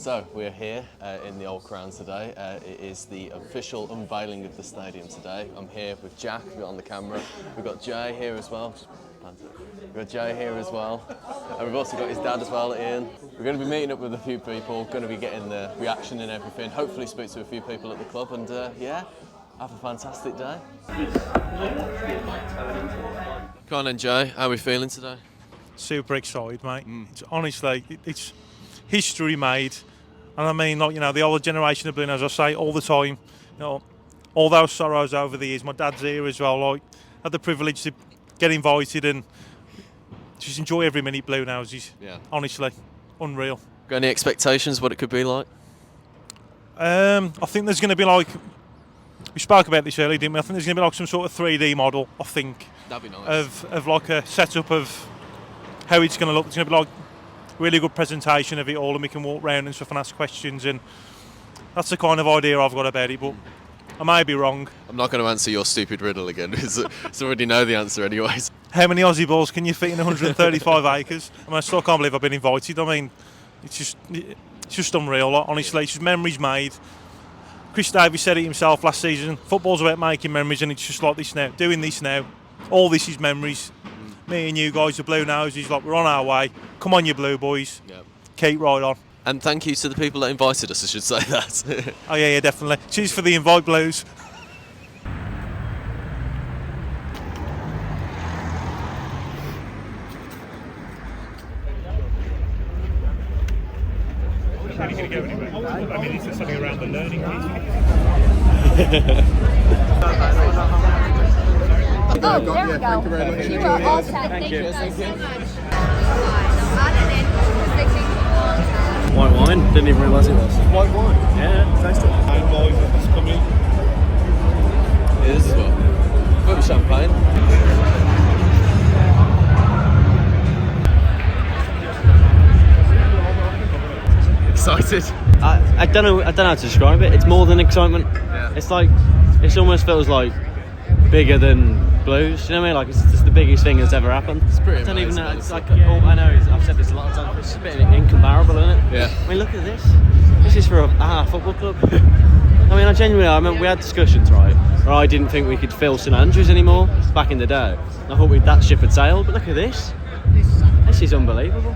So we're here in the Old Crown today. It is the official unveiling of the stadium today. I'm here with Jack, we've got on the camera. We've got Jay here as well. We've got Jay here as well. And we've also got his dad as well, Ian. We're going to be meeting up with a few people, going to be getting the reaction and everything. Hopefully speak to a few people at the club and yeah, have a fantastic day. Come on then, Jay, how are we feeling today? Super excited, mate. Honestly, it's history made. And I mean, like, you know, the older generation of Blue, as I say all the time, you know, all those sorrows over the years. My dad's here as well. Like, had the privilege to get invited and just enjoy every minute Blue Noses. Yeah. Honestly, unreal. Got any expectations what it could be like? I think there's going to be like, we spoke about this earlier, didn't we? I think there's going to be like some sort of 3D model, I think. That'd be nice. Of like a setup of how it's going to look. It's going to be like really good presentation of it all, and we can walk around and stuff and ask questions, and that's the kind of idea I've got about it, but I may be wrong. I'm not going to answer your stupid riddle again, because I already know the answer anyways. How many Aussie balls can you fit in 135 acres? I mean, I still can't believe I've been invited. I mean, it's just unreal, like, honestly. It's just memories made. Chris Davies said it himself last season, football's about making memories, and it's just like this now, doing this now. All this is memories. Me and you guys, the Blue Noses, like, we're on our way. Come on, you Blue boys. Yep. Keep right on. And thank you to the people that invited us, I should say that. Oh yeah, definitely. Cheers for the invite, Blues. I mean, is there something around the learning Oh, there we go. Thank you very much. You are all set. Thank you so much. White wine? Didn't even realise it was. White wine? Yeah, taste it. And boys, that's coming. It is as well. A bit of champagne. Excited. I don't know how to describe it. It's more than excitement. Yeah. It's like, it almost feels like bigger than Blues. You know what I mean? Like, it's just the biggest thing that's ever happened. It's pretty I don't amazing, even know. It's like, I know. I've said this a lot of times. It's a bit incomparable, isn't it? Yeah. I mean, look at this. This is for a football club. I mean, I remember we had discussions, right? Where I didn't think we could fill St Andrews anymore back in the day. And I thought that ship had sailed, but look at this. This is unbelievable.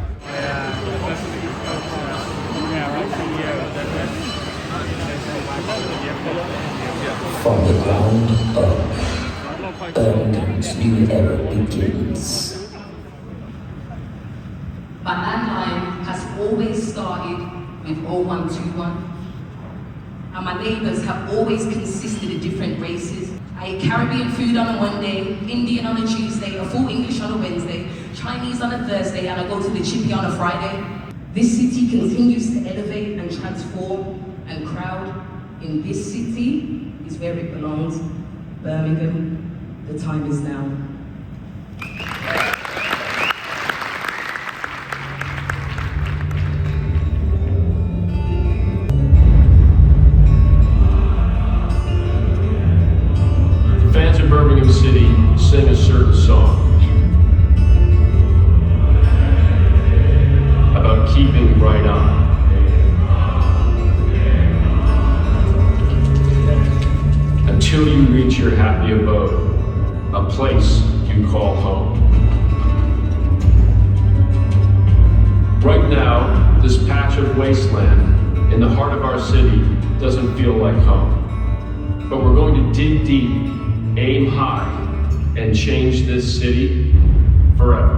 From the ground up, Birmingham's new era begins. But that line has always started with 0121. And my neighbours have always consisted of different races. I ate Caribbean food on a Monday, Indian on a Tuesday, a full English on a Wednesday, Chinese on a Thursday, and I go to the chippy on a Friday. This city continues to elevate and transform, and crowd in this city is where it belongs. Birmingham, the time is now. Fans of Birmingham City sing a certain song about keeping right on. Until you reach your happy abode, a place you call home. Right now, this patch of wasteland in the heart of our city doesn't feel like home. But we're going to dig deep, aim high, and change this city forever.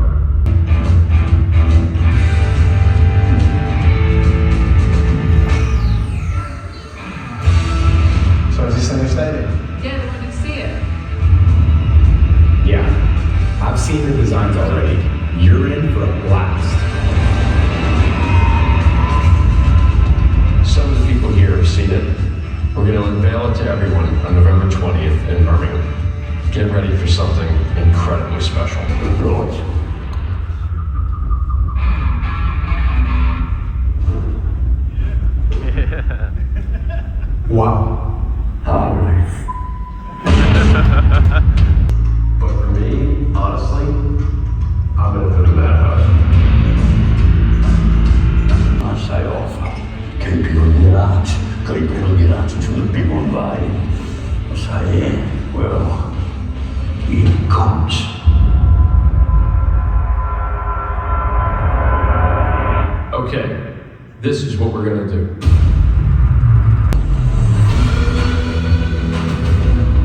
So is this the new stadium? Yeah, they wanted to see it. Yeah, I've seen the designs already. You're in for a blast. Some of the people here have seen it. We're going to unveil it to everyone on November 20th in Birmingham. Get ready for something incredibly special. Wow. Nice. But for me, honestly, I'm going to put a madhouse. I say off. well, you can't. Okay, this is what we're gonna do.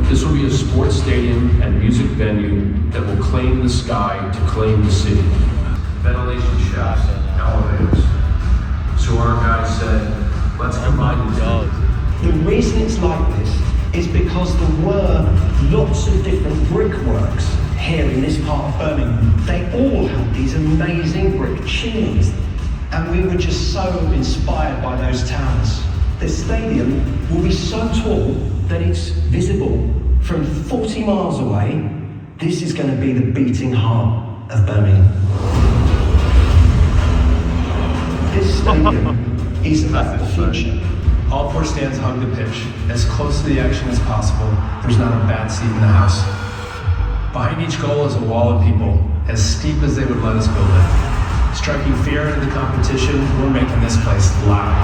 This will be a sports stadium and music venue that will claim the sky to claim the city. Ventilation shafts, elevators. So our guys said, let's combine the two. The reason it's like this is because there were lots of different brickworks here in this part of Birmingham. They all had these amazing brick chimneys, and we were just so inspired by those towers. The stadium will be so tall that it's visible from 40 miles away. This is going to be the beating heart of Birmingham. This stadium is about the future. All four stands hug the pitch, as close to the action as possible. There's not a bad seat in the house. Behind each goal is a wall of people, as steep as they would let us build it. Striking fear into the competition, we're making this place loud.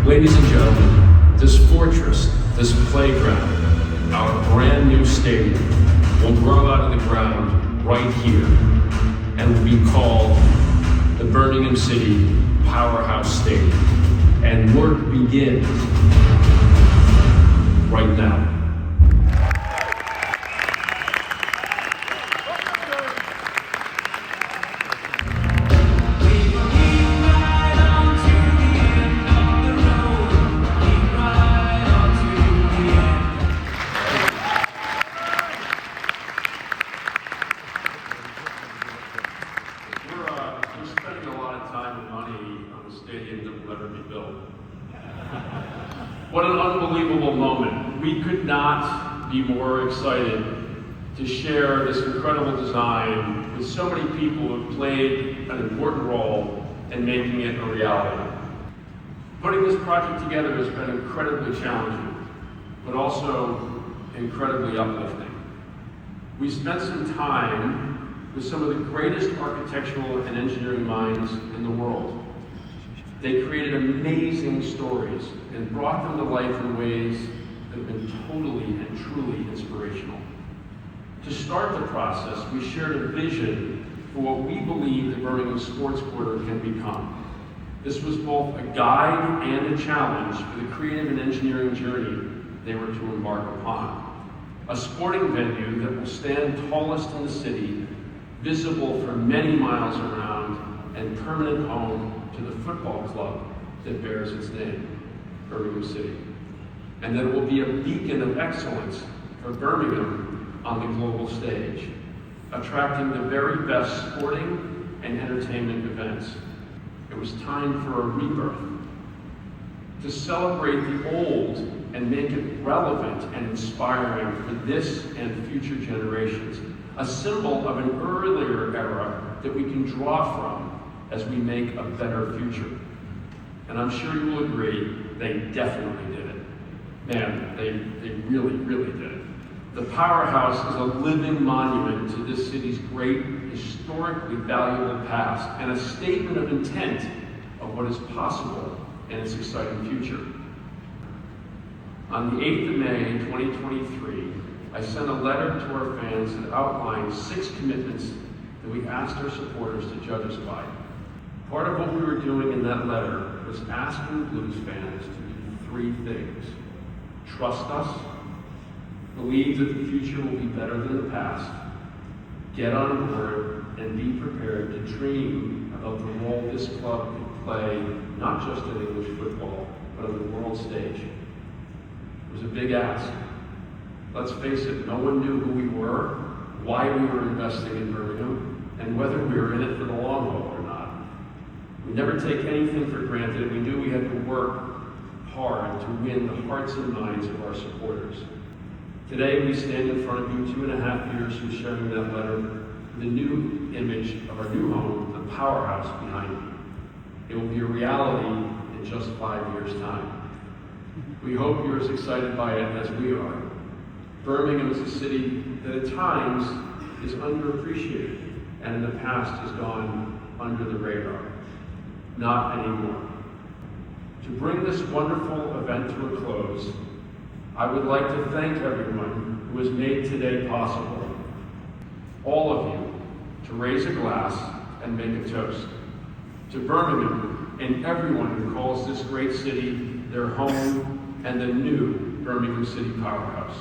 Ladies and gentlemen, this fortress, this playground, our brand new stadium will grow out of the ground right here and will be called the Birmingham City Powerhouse Stadium. And work begins right now. We're spending a lot of time and money on the stadium that will never be built. What an unbelievable moment. We could not be more excited to share this incredible design with so many people who have played an important role in making it a reality. Putting this project together has been incredibly challenging, but also incredibly uplifting. We spent some time with some of the greatest architectural and engineering minds in the world. They created amazing stories and brought them to life in ways that have been totally and truly inspirational. To start the process, we shared a vision for what we believe the Birmingham Sports Quarter can become. This was both a guide and a challenge for the creative and engineering journey they were to embark upon. A sporting venue that will stand tallest in the city, visible for many miles around, and permanent home to the football club that bears its name, Birmingham City. And that it will be a beacon of excellence for Birmingham on the global stage, attracting the very best sporting and entertainment events. It was time for a rebirth, to celebrate the old and make it relevant and inspiring for this and future generations, a symbol of an earlier era that we can draw from as we make a better future. And I'm sure you will agree, they definitely did it. Man, they really, really did it. The Powerhouse is a living monument to this city's great, historically valuable past, and a statement of intent of what is possible in its exciting future. On the 8th of May, 2023, I sent a letter to our fans that outlined 6 commitments that we asked our supporters to judge us by. Part of what we were doing in that letter was asking Blues fans to do 3 things. Trust us, believe that the future will be better than the past, get on board, and be prepared to dream about the role this club could play, not just in English football, but on the world stage. It was a big ask. Let's face it, no one knew who we were, why we were investing in Birmingham, and whether we were in it for the long haul or not. We never take anything for granted. We knew we had to work hard to win the hearts and minds of our supporters. Today, we stand in front of you 2.5 years from sharing that letter with a new image of our new home, the Powerhouse, behind you. It will be a reality in just 5 years' time. We hope you're as excited by it as we are. Birmingham is a city that at times is underappreciated and in the past has gone under the radar. Not anymore. To bring this wonderful event to a close, I would like to thank everyone who has made today possible. All of you, to raise a glass and make a toast. To Birmingham and everyone who calls this great city their home and the new Birmingham City Powerhouse.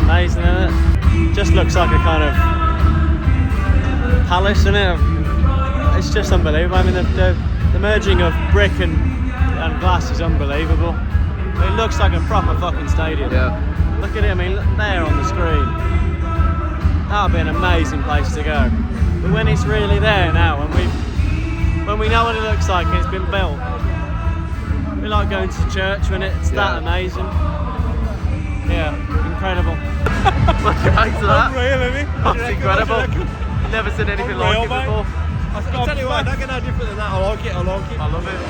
Amazing, isn't it? Just looks like a kind of palace, isn't it? It's just unbelievable. I mean, the merging of brick and glass is unbelievable. It looks like a proper fucking stadium. Yeah. Look at it. I mean, look there on the screen. That would be an amazing place to go. But when it's really there now, when we know what it looks like and it's been built, we like going to church when it's that amazing. Yeah, incredible. Thanks for that. Unreal, isn't it? That's incredible. Never seen anything like it before. I'll tell you what, I don't get no different than that. I like it, I like it. I love it.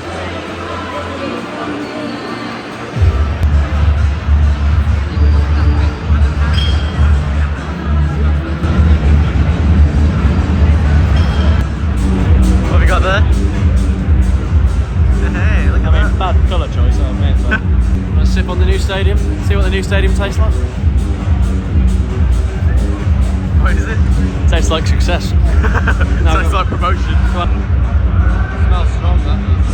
What have we got there? Hey, look at that. Bad colour choice, I admit. But want to sip on the new stadium? See what the new stadium tastes like? What is it? Tastes like success. Tastes like promotion. Come on. Smells strong, that does.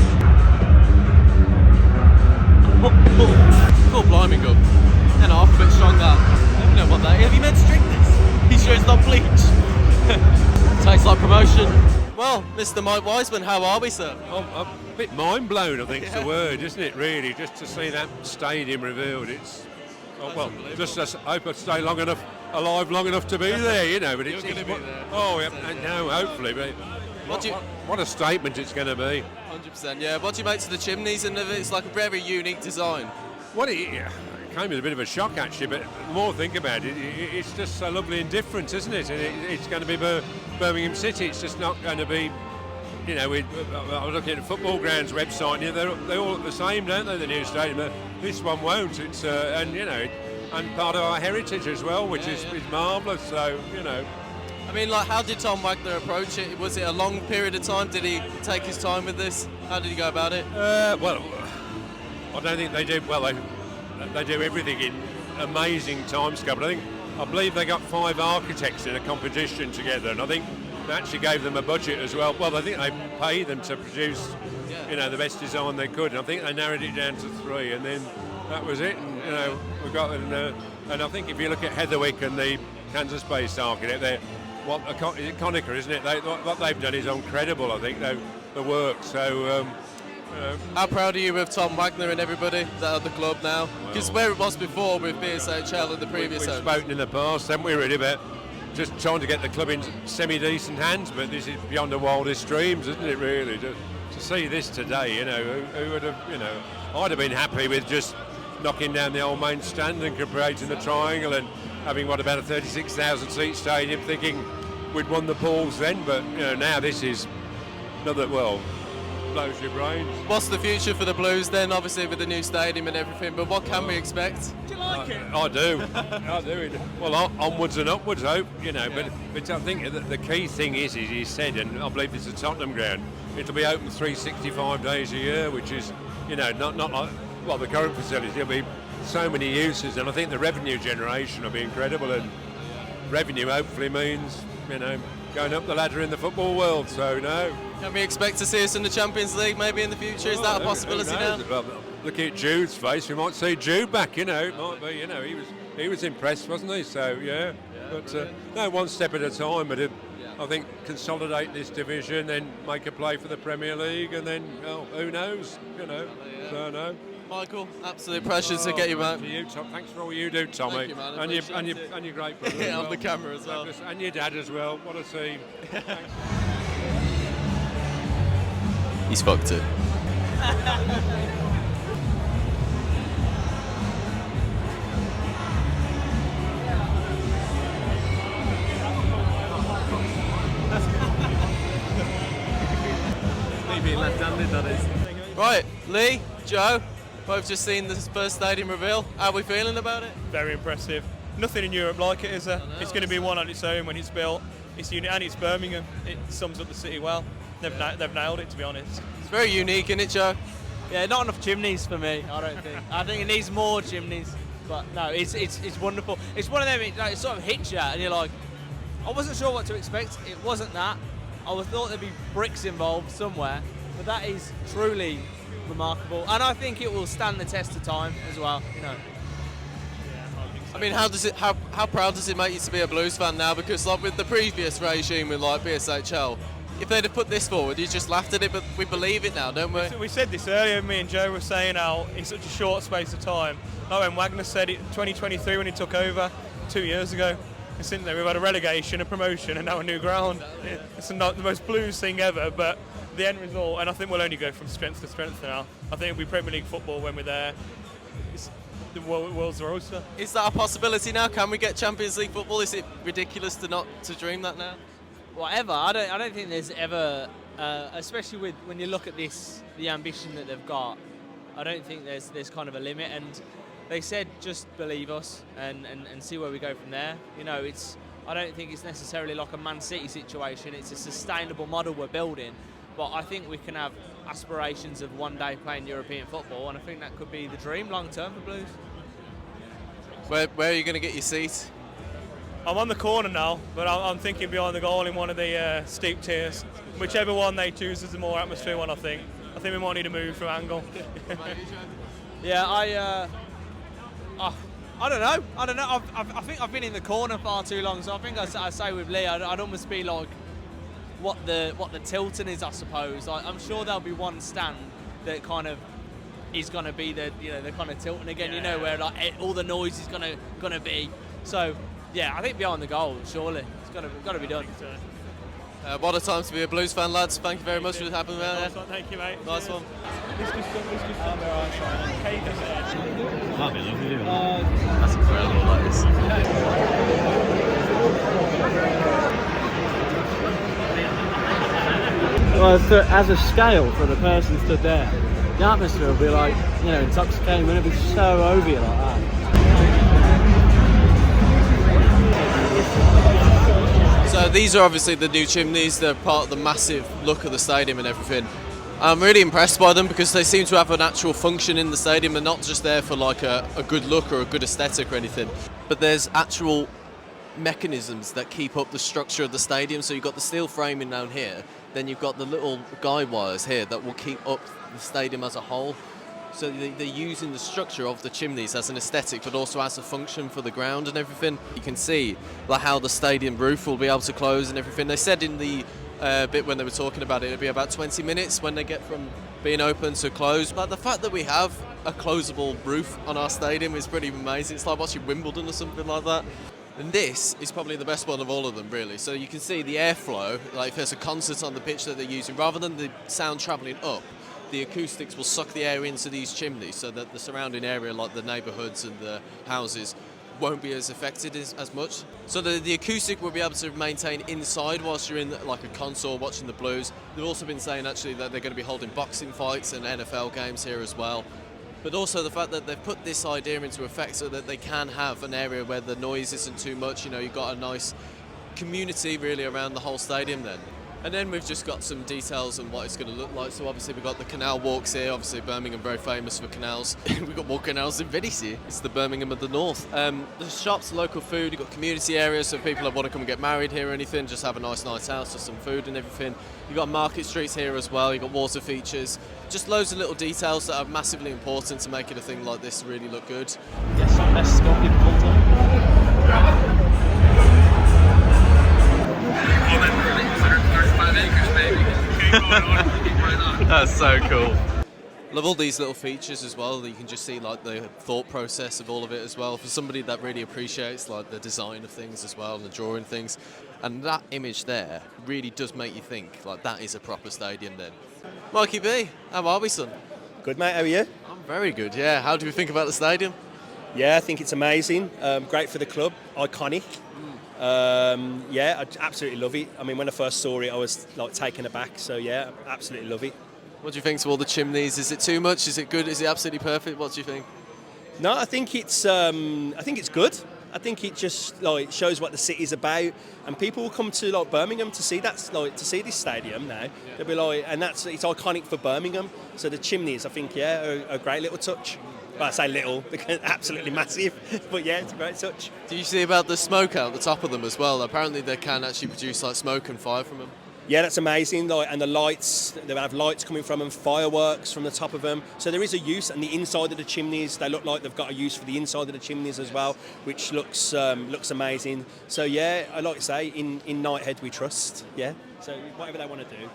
Oh, blimey, good. And half a bit strong, that. I don't know what that is. Have you meant to drink this? He's sure it's not bleach. Tastes like promotion. Well, Mr. Mike Wiseman, how are we, sir? I'm a bit mind blown, I think is the word, isn't it, really? Just to see that stadium revealed. It's, just I hope I stay alive long enough to be there, you know. But it's going to be there. Oh, yeah, no, hopefully. But what a statement it's going to be. 100%, yeah. What do you make to the chimneys? And it's like a very unique design. Well, it came as a bit of a shock, actually, but the more I think about it, it's just so lovely and different, isn't it? And it's going to be Birmingham City. It's just not going to be, you know, I was looking at the football grounds website, and they all look the same, don't they, the new stadium? But this one won't. It's and, you know, and part of our heritage as well, which is marvellous, so, you know. I mean, like, how did Tom Wagner approach it? Was it a long period of time? Did he take his time with this? How did he go about it? Well, I don't think they do. Well, they do everything in amazing time scale. But I believe they got 5 architects in a competition together, and I think they actually gave them a budget as well. Well, I think they paid them to produce, you know, the best design they could, and I think they narrowed it down to 3, and then that was it. And, you know, we got and I think if you look at Heatherwick and the Kansas-based architect, they're Conacher, isn't it? What they've done is incredible. I think the work. So. How proud are you of Tom Wagner and everybody that at the club now? Because where it was before with BSHL and the previous We've spoken in the past, haven't we, really, about just trying to get the club in semi-decent hands, but this is beyond the wildest dreams, isn't it, really? To see this today, you know, who would have, you know, I'd have been happy with just knocking down the old main stand and creating the triangle and having, about a 36,000 seat stadium, thinking we'd won the Pauls then, but, you know, now this is another, blows your brains. What's the future for the Blues then, obviously with the new stadium and everything, but what can we expect? Do you like it? I do. I do. Well, onwards and upwards, I hope, you know, but I think that the key thing is he said, and I believe it's a Tottenham ground, it'll be open 365 days a year, which is, you know, not like, the current facility. There'll be so many uses, and I think the revenue generation will be incredible, and revenue hopefully means, you know, going up the ladder in the football world, so no. Can we expect to see us in the Champions League maybe in the future? Is that a possibility now? Well, look at Jude's face, we might see Jude back, you know. It might be, you know, he was impressed, wasn't he? So, yeah. But no, one step at a time, but I think consolidate this division, then make a play for the Premier League, and then, who knows, you know. So, no. Michael, absolute pleasure to get you back. To you, Tom. Thanks for all you do, Tommy. Thank you, man. And your great brother. Yeah, on the camera as well. And your dad as well. What a team. He's fucked it. Me being left-handed, that is. Right, Lee, Joe, both just seen the Spurs stadium reveal. How are we feeling about it? Very impressive. nothing in Europe like it, is there? It's going to be one on its own when it's built. It's unique, and it's Birmingham. It sums up the city well. They've nailed it, to be honest. It's very unique, isn't it, Joe? Yeah, not enough chimneys for me, I don't think. I think it needs more chimneys. But no, it's wonderful. It's one of them, it sort of hits you and you're like, I wasn't sure what to expect. It wasn't that. I thought there'd be bricks involved somewhere. But that is truly remarkable. And I think it will stand the test of time as well, you know. I mean, how proud does it make you to be a Blues fan now? Because like with the previous regime with like BSHL, if they'd have put this forward, you just laughed at it, but we believe it now, don't we? We said this earlier, me and Joe were saying how in such a short space of time. Like when Wagner said it 2023 when he took over 2 years ago. And since then we've had a relegation, a promotion and now a new ground. It's not the most Blues thing ever, but the end result, and I think we'll only go from strength to strength now. I think it'll be Premier League football when we're there. It's the world's oyster. Is that a possibility now? Can we get Champions League football? Is it ridiculous to dream that now? Whatever. I don't think there's ever, especially when you look at the ambition that they've got. I don't think there's kind of a limit. And they said just believe us and see where we go from there. You know, I don't think it's necessarily like a Man City situation. It's a sustainable model we're building. But I think we can have aspirations of one day playing European football, and I think that could be the dream long term for Blues. Where are you going to get your seat? I'm on the corner now, but I'm thinking behind the goal in one of the steep tiers. Whichever one they choose is the more atmosphere one, I think. I think we might need a move from angle. Yeah, I don't know. I think I've been in the corner far too long, so I think I say with Lee, I'd almost be like what the Tilton is, I suppose. I'm sure there'll be one stand that kind of is going to be the kind of Tilton again, where like all the noise is going to be. So yeah, I think behind the goal, surely it's got to be done. What a time to be a Blues fan, lads. Thank you very much for having me out there. Nice one, thank you, mate. Nice one. Might be lovely, isn't it? That's incredible, that is. Well, as a scale for the person stood there, the atmosphere will be like, intoxicating, wouldn't it be so over you like that? So these are obviously the new chimneys. They're part of the massive look of the stadium and everything. I'm really impressed by them because they seem to have an actual function in the stadium and not just there for like a good look or a good aesthetic or anything. But there's actual mechanisms that keep up the structure of the stadium. So you've got the steel framing down here, then you've got the little guide wires here that will keep up the stadium as a whole. So they're using the structure of the chimneys as an aesthetic, but also as a function for the ground and everything. You can see like how the stadium roof will be able to close and everything. They said in the bit when they were talking about it, it'll be about 20 minutes when they get from being open to closed. But the fact that we have a closable roof on our stadium is pretty amazing. It's like watching Wimbledon or something like that. And this is probably the best one of all of them, really. So you can see the airflow, like if there's a concert on the pitch that they're using, rather than the sound travelling up, the acoustics will suck the air into these chimneys so that the surrounding area, like the neighbourhoods and the houses, won't be as affected as much. So the acoustic will be able to maintain inside whilst you're in like a console watching the Blues. They've also been saying actually that they're going to be holding boxing fights and NFL games here as well. But also the fact that they've put this idea into effect so that they can have an area where the noise isn't too much. You've got a nice community really around the whole stadium then. And then we've just got some details on what it's going to look like. So obviously we've got the canal walks here. Obviously Birmingham very famous for canals. We've got more canals than Venice. It's the Birmingham of the North. The shops, local food. You've got community areas so people that want to come and get married here or anything, just have a nice night out, just some food and everything. You've got market streets here as well. You've got water features. Just loads of little details that are massively important to making a thing like this really look good. Yes, best Scorpion filter. That's so cool. Love all these little features as well that you can just see like the thought process of all of it as well for somebody that really appreciates like the design of things as well and the drawing things, and that image there really does make you think like that is a proper stadium then. Mikey B, how are we, son? Good, mate, how are you? I'm very good, yeah. How do you think about the stadium? Yeah, I think it's amazing. Great for the club, iconic. Yeah, I absolutely love it. I mean, when I first saw it, I was like taken aback. So yeah, absolutely love it. What do you think to all the chimneys? Is it too much? Is it good? Is it absolutely perfect? What do you think? No, I think it's good. I think it just like shows what the city's about, and people will come to like Birmingham to see to see this stadium now. They'll be like, and it's iconic for Birmingham. So the chimneys, I think, are a great little touch. Well, I say little because absolutely massive, but yeah, it's a great touch. Do you see about the smoke out the top of them as well? Apparently they can actually produce like smoke and fire from them. Yeah, that's amazing. Like, and the lights, they have lights coming from them, fireworks from the top of them. So there is a use, and the inside of the chimneys, they look like they've got a use for the inside of the chimneys as well, which looks amazing. So yeah, I like to say, in Nighthead we trust. Yeah. So whatever they want to do,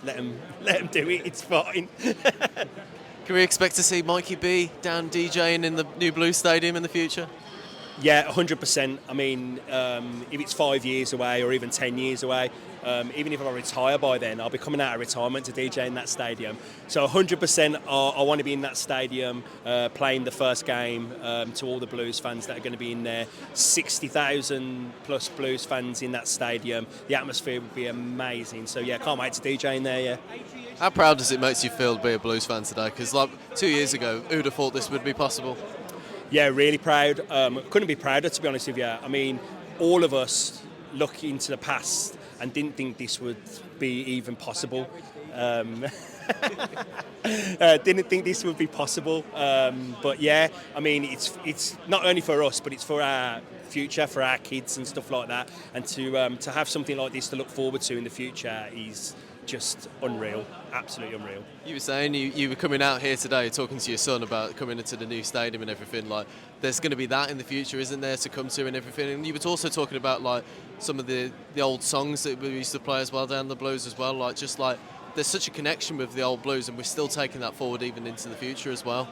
let them do it. It's fine. Can we expect to see Mikey B down DJing in the new Blue Stadium in the future? Yeah, 100%. I mean, if it's 5 years away or even 10 years away, even if I retire by then, I'll be coming out of retirement to DJ in that stadium. So 100% I want to be in that stadium playing the first game to all the Blues fans that are going to be in there. 60,000 plus Blues fans in that stadium. The atmosphere would be amazing. So yeah, can't wait to DJ in there, yeah. How proud does it make you feel to be a Blues fan today? Because like 2 years ago, who'd have thought this would be possible? Yeah, really proud. Couldn't be prouder, to be honest with you. I mean, all of us look into the past and didn't think this would be even possible. Didn't think this would be possible. But yeah, I mean, it's not only for us, but it's for our future, for our kids and stuff like that. And to have something like this to look forward to in the future is just unreal, absolutely unreal. You were saying you were coming out here today talking to your son about coming into the new stadium and everything. Like, there's going to be that in the future, isn't there, to come to and everything? And you were also talking about like some of the old songs that we used to play as well down the Blues as well. Like, just like there's such a connection with the old Blues, and we're still taking that forward even into the future as well.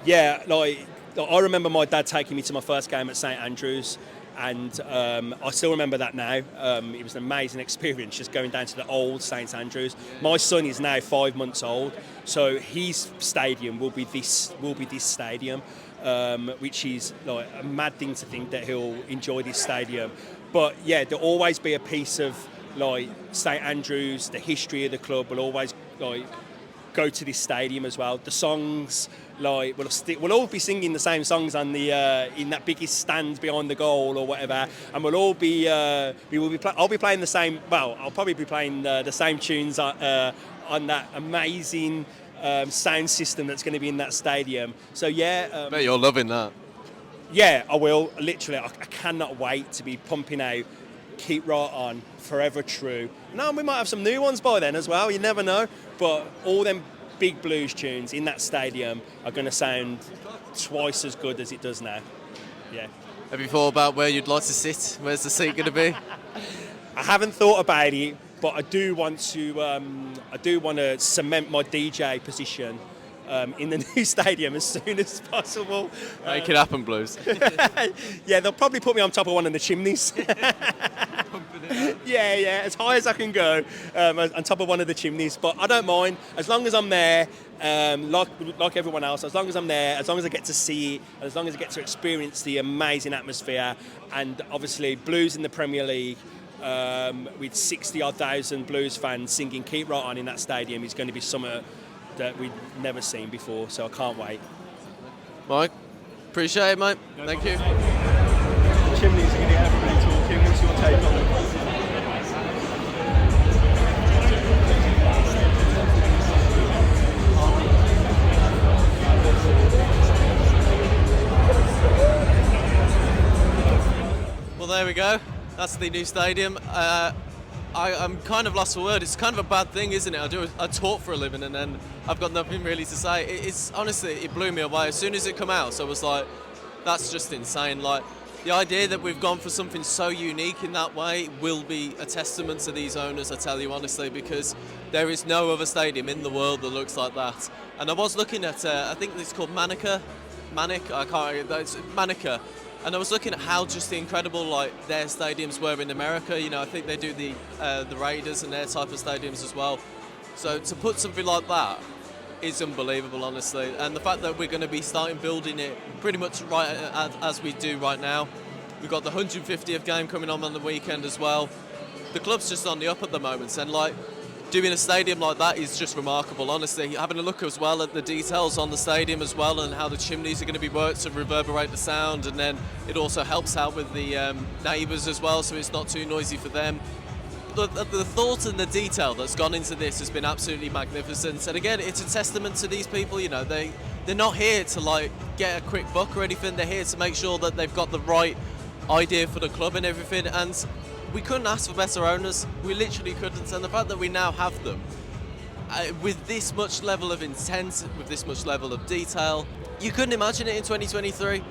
Yeah, like I remember my dad taking me to my first game at St Andrews. And I still remember that now. It was an amazing experience just going down to the old St Andrews. My son is now 5 months old, so his stadium will be this stadium, which is like a mad thing to think that he'll enjoy this stadium. But yeah, there'll always be a piece of like St Andrews, the history of the club will always like go to this stadium as well. The songs, like we'll all be singing the same songs on the in that biggest stand behind the goal or whatever, and we'll all be I'll be playing the same. Well, I'll probably be playing the same tunes on that amazing sound system that's going to be in that stadium. So yeah, bet you're loving that. Yeah, I will. Literally, I cannot wait to be pumping out Keep Right On, Forever True. No, we might have some new ones by then as well. You never know. But all them big Blues tunes in that stadium are going to sound twice as good as it does now. Yeah. Have you thought about where you'd like to sit? Where's the seat going to be? I haven't thought about it, but I do want to cement my DJ position in the new stadium as soon as possible. Make it happen, Blues. Yeah, they'll probably put me on top of one of the chimneys. Yeah, as high as I can go, on top of one of the chimneys. But I don't mind, as long as I'm there, like everyone else, as long as I'm there, as long as I get to see it, as long as I get to experience the amazing atmosphere, and obviously Blues in the Premier League, with 60-odd thousand Blues fans singing Keep Right On in that stadium is going to be something that we've never seen before, so I can't wait. Mike, appreciate it, mate. Thank you. The chimneys are going to get everybody talking. What's your take on it? Well, there we go. That's the new stadium. I'm kind of lost for words. It's kind of a bad thing, isn't it? I talk for a living and then I've got nothing really to say. It's honestly, it blew me away. As soon as it came out, so I was like, that's just insane. Like, the idea that we've gone for something so unique in that way will be a testament to these owners, I tell you honestly, because there is no other stadium in the world that looks like that. And I was looking at, I think it's called Manica. And I was looking at how just incredible like their stadiums were in America. You know, I think they do the Raiders and their type of stadiums as well. So to put something like that is unbelievable, honestly. And the fact that we're going to be starting building it pretty much right as we do right now. We've got the 150th game coming on the weekend as well. The club's just on the up at the moment, and like doing a stadium like that is just remarkable, honestly. Having a look as well at the details on the stadium as well, and how the chimneys are going to be worked to reverberate the sound, and then it also helps out with the neighbours as well, so it's not too noisy for them. The thought and the detail that's gone into this has been absolutely magnificent, and again, it's a testament to these people. You know, they're not here to like get a quick buck or anything. They're here to make sure that they've got the right idea for the club and everything, and we couldn't ask for better owners. We literally couldn't, and the fact that we now have them with this much level of intent, with this much level of detail, you couldn't imagine it in 2023.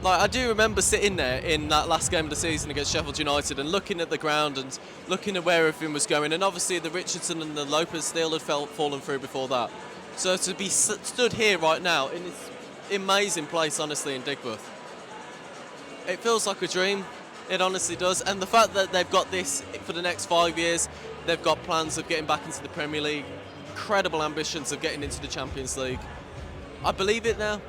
Like, I do remember sitting there in that last game of the season against Sheffield United and looking at the ground and looking at where everything was going, and obviously the Richardson and the Lopez Steel had fallen through before that. So to be stood here right now in this amazing place, honestly, in Digbeth, it feels like a dream. It honestly does. And the fact that they've got this for the next 5 years, they've got plans of getting back into the Premier League, incredible ambitions of getting into the Champions League. I believe it now,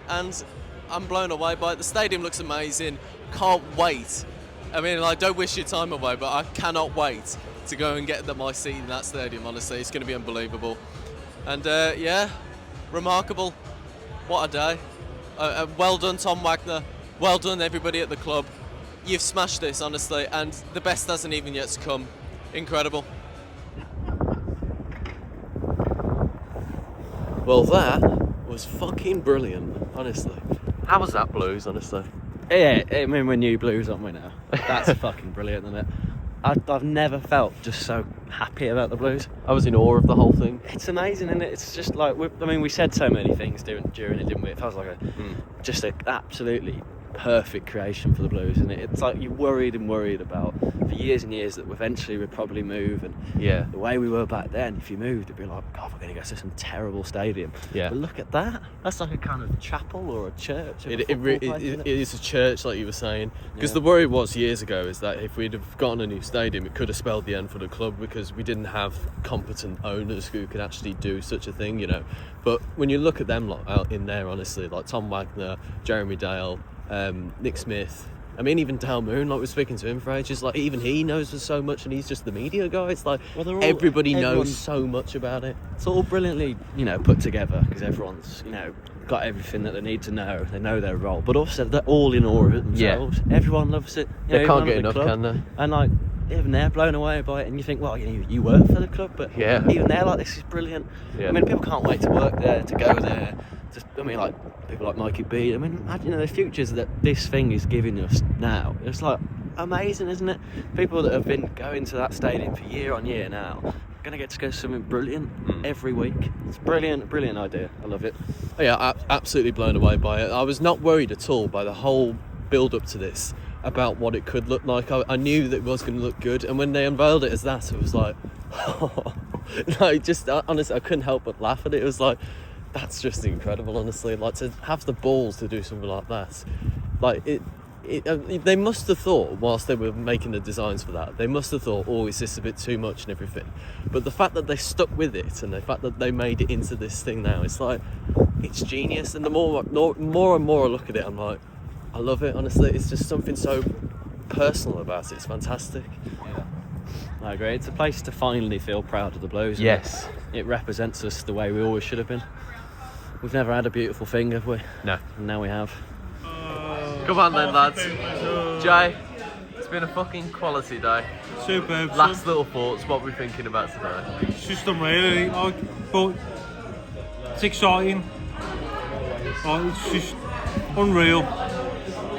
and I'm blown away by it. The stadium looks amazing. Can't wait. I mean, I don't wish your time away, but I cannot wait to go and get my seat in that stadium, honestly. It's going to be unbelievable. And yeah, remarkable. What a day. Well done, Tom Wagner. Well done, everybody at the club. You've smashed this, honestly, and the best hasn't even yet to come. Incredible. Well, that was fucking brilliant, honestly. How was that, Blues, honestly? Yeah, I mean, we're new Blues, aren't we now? That's fucking brilliant, isn't it? I've never felt just so happy about the Blues. I was in awe of the whole thing. It's amazing, isn't it? It's just like, we said so many things during it, didn't we? It feels like just an absolutely perfect creation for the Blues, isn't it? It's like you're worried about for years and years that eventually we'd probably move, and the way we were back then, if you moved, it'd be like, God, we're going to go to some terrible stadium. Yeah. But look at that. That's like a kind of chapel or a church. It is a church, like you were saying. Because the worry was years ago is that if we'd have gotten a new stadium, it could have spelled the end for the club, because we didn't have competent owners who could actually do such a thing, you know. But when you look at them lot out in there, honestly, like Tom Wagner, Jeremy Dale, Nick Smith, I mean, even Dale Moon, like we're speaking to him for ages, like even he knows so much, and he's just the media guy. It's like everybody knows so much about it. It's all brilliantly, put together, because everyone's, got everything that they need to know. They know their role, but also they're all in awe of it themselves. Yeah. Everyone loves it. They can't get enough, can they? And like, even they're blown away by it, and you think, well, you work for the club, but even they're like, this is brilliant. Yeah. I mean, people can't wait to work there, to go there. Like people like Mikey B. I mean, imagine the futures that this thing is giving us now. It's like amazing, isn't it? People that have been going to that stadium for year on year now are going to get to go to something brilliant every week. It's brilliant idea. I love it. Oh, yeah, absolutely blown away by it. I was not worried at all by the whole build up to this about what it could look like. I knew that it was going to look good, and when they unveiled it as that, it was like, honestly, I couldn't help but laugh at it. It was like, that's just incredible, honestly. Like, to have the balls to do something like that, like they must have thought, whilst they were making the designs for that, they must have thought, oh, is this a bit too much and everything. But the fact that they stuck with it, and the fact that they made it into this thing now, it's like, it's genius. And the more and more I look at it, I'm like, I love it, honestly. It's just something so personal about it. It's fantastic. Yeah, I agree. It's a place to finally feel proud of the Blues. Yes. It represents us the way we always should have been. We've never had a beautiful thing, have we? No. And now we have. Come on then, lads. Jay, it's been a fucking quality day. Superb. Last little thoughts, what we're thinking about today. It's just unreal. But it's exciting. It's just unreal.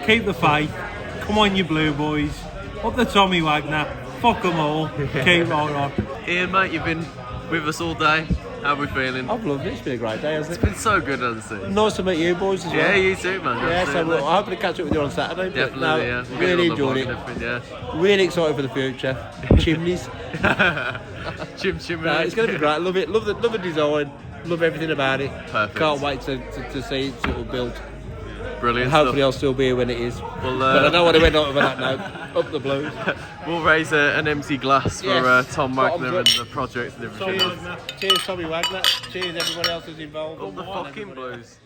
Keep the faith. Come on, you Blue Boys. Up the Tommy Wagner. Fuck them all. Keep right on. Ian, mate, you've been with us all day. How are we feeling? I've loved it. It's been a great day, hasn't it? It's been so good, hasn't it? Nice to meet you boys as well. Yeah, you too, man. Yeah, so I hope to catch up with you on Saturday. Definitely, no, yeah. Really enjoyed it. Really excited for the future. Chimneys. Chimney. No, it's going to be great. Love it. Love the design. Love everything about it. Perfect. Can't wait to see it sort of built. Brilliant. Hopefully I'll still be here when it is. Well, but I don't want to end up with that now. Up the Blues. We'll raise an empty glass for Tom Wagner and the project and everything. Cheers, Tommy Wagner. Cheers, everybody else who's involved. All the fucking Blues.